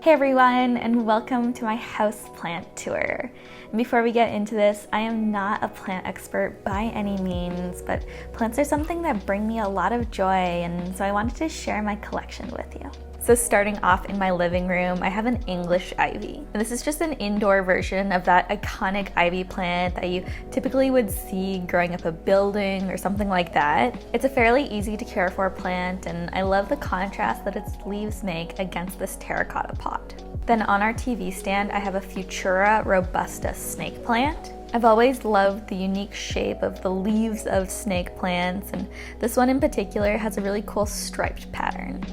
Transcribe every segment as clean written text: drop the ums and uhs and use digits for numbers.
Hey everyone, and welcome to my houseplant tour. And before we get into this, I am not a plant expert by any means, but plants are something that bring me a lot of joy, and so I wanted to share my collection with you. So starting off in my living room, I have an English ivy. And this is just an indoor version of that iconic ivy plant that you typically would see growing up a building or something like that. It's a fairly easy to care for plant, and I love the contrast that its leaves make against this terracotta pot. Then on our TV stand, I have a Futura robusta snake plant. I've always loved the unique shape of the leaves of snake plants, and this one in particular has a really cool striped pattern.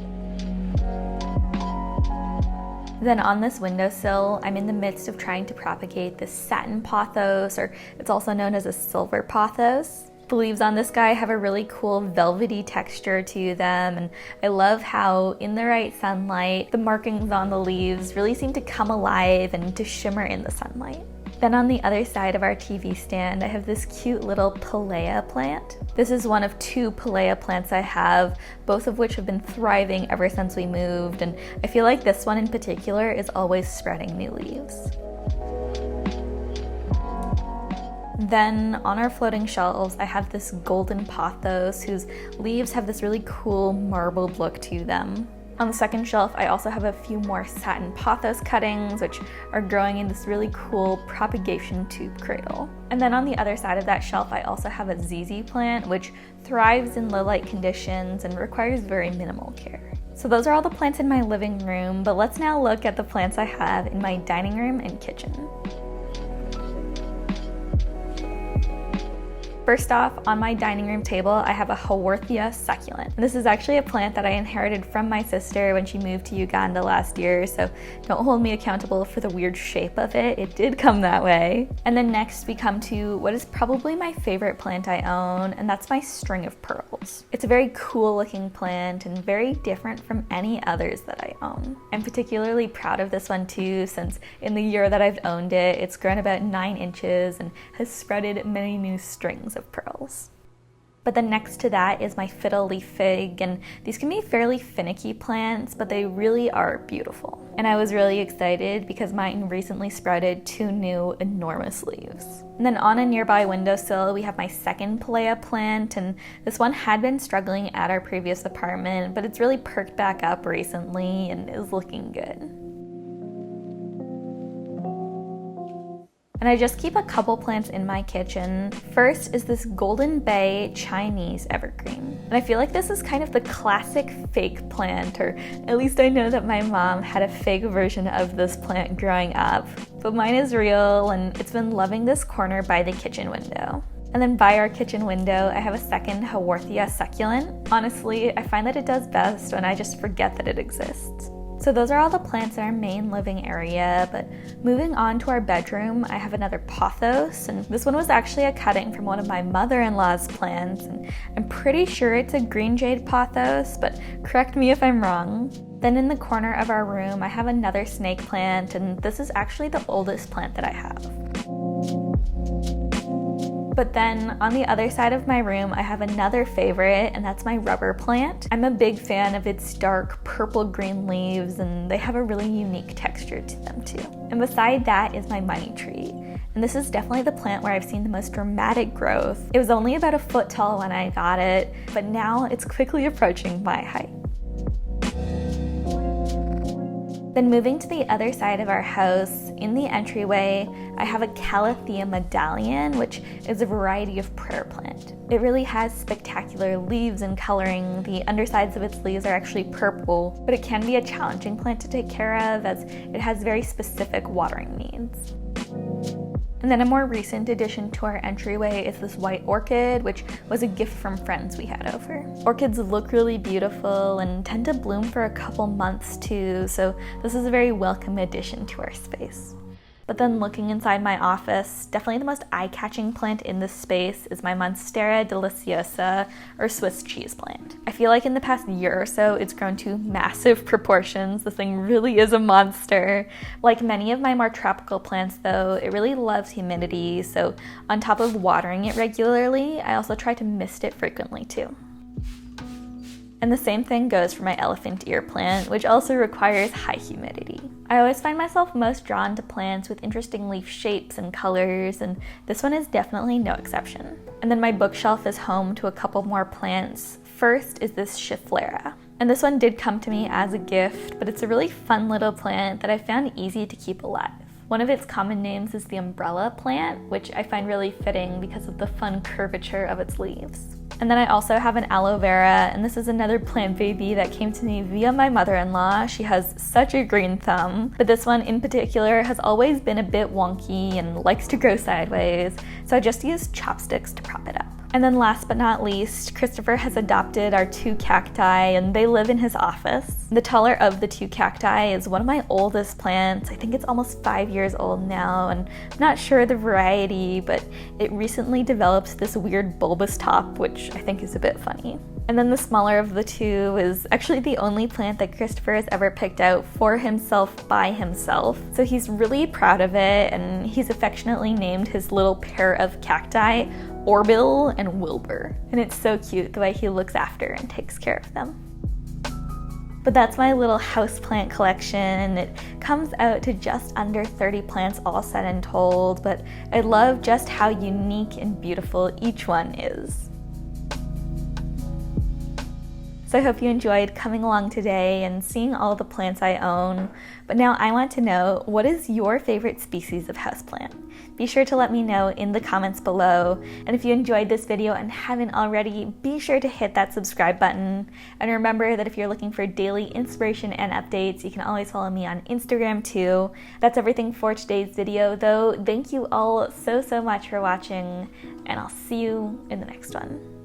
Then on this windowsill, I'm in the midst of trying to propagate this Satin Pothos, or it's also known as a silver pothos. The leaves on this guy have a really cool velvety texture to them, and I love how in the right sunlight, the markings on the leaves really seem to come alive and to shimmer in the sunlight. Then on the other side of our TV stand, I have this cute little Palea plant. This is one of two Palea plants I have, both of which have been thriving ever since we moved, and I feel like this one in particular is always spreading new leaves. Then on our floating shelves, I have this golden pothos whose leaves have this really cool marbled look to them. On the second shelf, I also have a few more Satin Pothos cuttings, which are growing in this really cool propagation tube cradle. And then on the other side of that shelf, I also have a ZZ plant, which thrives in low light conditions and requires very minimal care. So those are all the plants in my living room, but let's now look at the plants I have in my dining room and kitchen. First off, on my dining room table, I have a Calathea succulent. This is actually a plant that I inherited from my sister when she moved to Uganda last year, so don't hold me accountable for the weird shape of it. It did come that way. And then next we come to what is probably my favorite plant I own, and that's my string of pearls. It's a very cool looking plant and very different from any others that I own. I'm particularly proud of this one too, since in the year that I've owned it, it's grown about 9 inches and has spreaded many new strings of pearls. But then next to that is my fiddle leaf fig, and these can be fairly finicky plants, but they really are beautiful. And I was really excited because mine recently sprouted 2 new enormous leaves. And then on a nearby windowsill, we have my second Palea plant, and this one had been struggling at our previous apartment, but it's really perked back up recently and is looking good. And I just keep a couple plants in my kitchen. First is this Golden Bay Chinese evergreen. And I feel like this is kind of the classic fake plant, or at least I know that my mom had a fake version of this plant growing up. But mine is real, and it's been loving this corner by the kitchen window. And then by our kitchen window, I have a second Calathea succulent. Honestly, I find that it does best when I just forget that it exists. So those are all the plants in our main living area, but moving on to our bedroom, I have another pothos, and this one was actually a cutting from one of my mother-in-law's plants, and I'm pretty sure it's a green jade pothos, but correct me if I'm wrong. Then in the corner of our room, I have another snake plant, and this is actually the oldest plant that I have. But then on the other side of my room, I have another favorite, and that's my rubber plant. I'm a big fan of its dark purple-green leaves, and they have a really unique texture to them too. And beside that is my money tree. And this is definitely the plant where I've seen the most dramatic growth. It was only about a foot tall when I got it, but now it's quickly approaching my height. Then moving to the other side of our house, in the entryway, I have a Calathea Medallion, which is a variety of prayer plant. It really has spectacular leaves and coloring. The undersides of its leaves are actually purple, but it can be a challenging plant to take care of as it has very specific watering needs. And then a more recent addition to our entryway is this white orchid, which was a gift from friends we had over. Orchids look really beautiful and tend to bloom for a couple months too, so this is a very welcome addition to our space. But then looking inside my office, definitely the most eye-catching plant in this space is my Monstera deliciosa, or Swiss cheese plant. I feel like in the past year or so, it's grown to massive proportions. This thing really is a monster. Like many of my more tropical plants though, it really loves humidity, so on top of watering it regularly, I also try to mist it frequently too. And the same thing goes for my elephant ear plant, which also requires high humidity. I always find myself most drawn to plants with interesting leaf shapes and colors, and this one is definitely no exception. And then my bookshelf is home to a couple more plants. First is this Schefflera. And this one did come to me as a gift, but it's a really fun little plant that I found easy to keep alive. One of its common names is the umbrella plant, which I find really fitting because of the fun curvature of its leaves. And then I also have an aloe vera, and this is another plant baby that came to me via my mother-in-law. She has such a green thumb, but this one in particular has always been a bit wonky and likes to grow sideways, so I just use chopsticks to prop it up. And then last but not least, Christopher has adopted our 2 cacti, and they live in his office. The taller of the 2 cacti is one of my oldest plants. I think it's almost 5 years old now, and I'm not sure the variety, but it recently developed this weird bulbous top, which I think is a bit funny. And then the smaller of the 2 is actually the only plant that Christopher has ever picked out for himself by himself. So he's really proud of it, and he's affectionately named his little pair of cacti Orbill and Wilbur. And it's so cute the way he looks after and takes care of them. But that's my little houseplant collection. It comes out to just under 30 plants all said and told, but I love just how unique and beautiful each one is. So I hope you enjoyed coming along today and seeing all the plants I own. But now I want to know, what is your favorite species of houseplant? Be sure to let me know in the comments below. And if you enjoyed this video and haven't already, be sure to hit that subscribe button. And remember that if you're looking for daily inspiration and updates, you can always follow me on Instagram too. That's everything for today's video though. Thank you all so much for watching, and I'll see you in the next one.